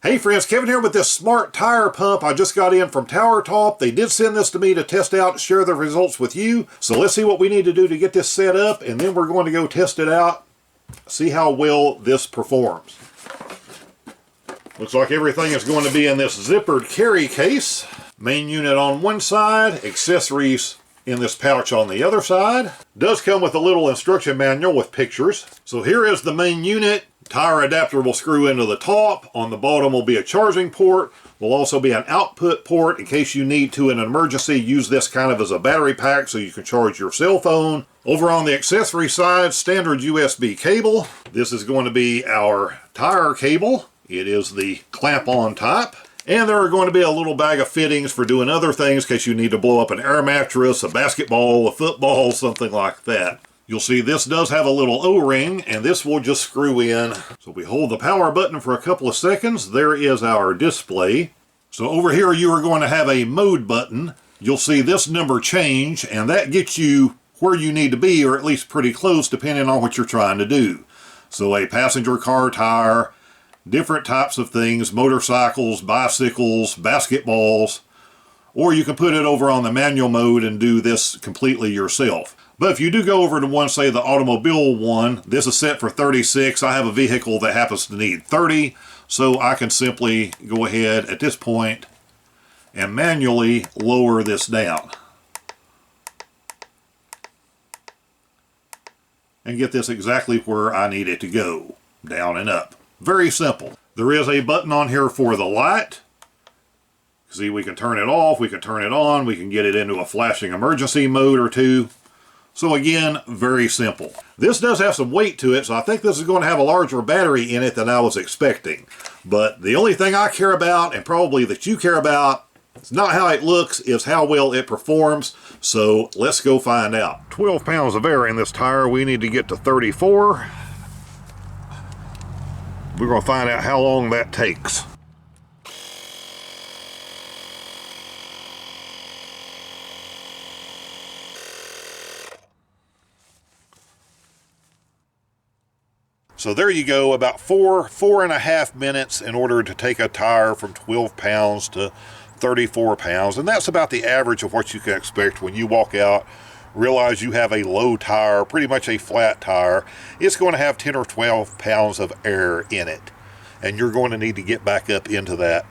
Hey friends, Kevin here with this smart tire pump I just got in from TowerTop. They did send this to me to test out and share the results with you. So let's see what we need to do to get this set up, and then we're going to go test it out, see how well this performs. Looks like everything is going to be in this zippered carry case. Main unit on one side, accessories in this pouch on the other side. Does come with a little instruction manual with pictures. So here is the main unit. Tire adapter will screw into the top. On the bottom will be a charging port. Will also be an output port in case you need to in an emergency use this kind of as a battery pack so you can charge your cell phone. Over on the accessory side, standard USB cable. This is going to be our tire cable. It is the clamp-on type. And there are going to be a little bag of fittings for doing other things in case you need to blow up an air mattress, a basketball, a football, something like that. You'll see this does have a little O-ring, and this will just screw in. So we hold the power button for a couple of seconds. There is our display. So over here you are going to have a mode button. You'll see this number change, and that gets you where you need to be, or at least pretty close, depending on what you're trying to do. So a passenger car tire, different types of things, motorcycles, bicycles, basketballs, or you can put it over on the manual mode and do this completely yourself. But if you do go over to one, say the automobile one, this is set for 36. I have a vehicle that happens to need 30, so I can simply go ahead at this point and manually lower this down and get this exactly where I need it to go, down and up. Very simple. There is a button on here for the light. See, we can turn it off, we can turn it on, we can get it into a flashing emergency mode or two. So again, very simple. This does have some weight to it, so I think this is going to have a larger battery in it than I was expecting. But the only thing I care about, and probably that you care about, it's not how it looks, it's how well it performs. So let's go find out. 12 pounds of air in this tire. We need to get to 34. We're going to find out how long that takes. So there you go, about four and a half minutes in order to take a tire from 12 pounds to 34 pounds. And that's about the average of what you can expect when you walk out, realize you have a low tire, pretty much a flat tire. It's going to have 10 or 12 pounds of air in it. And you're going to need to get back up into that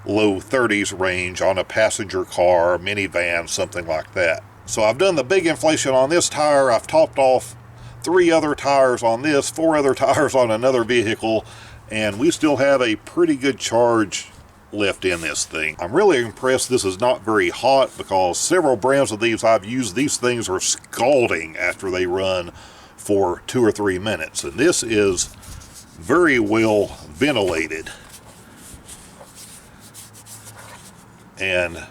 low 30s range on a passenger car, minivan, something like that. So I've done the big inflation on this tire. I've topped off 3 other tires on this, 4 other tires on another vehicle, and we still have a pretty good charge left in this thing. I'm really impressed this is not very hot, because several brands of these I've used, these things are scalding after they run for 2 or 3 minutes, and this is very well ventilated. And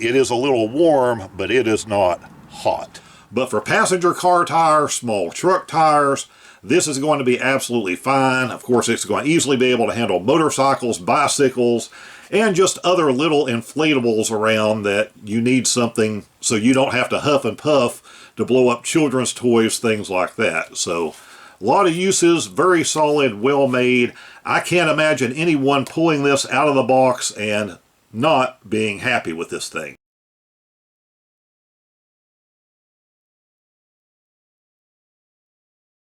it is a little warm, but it is not hot. But for passenger car tires, small truck tires, this is going to be absolutely fine. Of course, it's going to easily be able to handle motorcycles, bicycles, and just other little inflatables around that you need something so you don't have to huff and puff to blow up children's toys, things like that. So a lot of uses, very solid, well made. I can't imagine anyone pulling this out of the box and not being happy with this thing.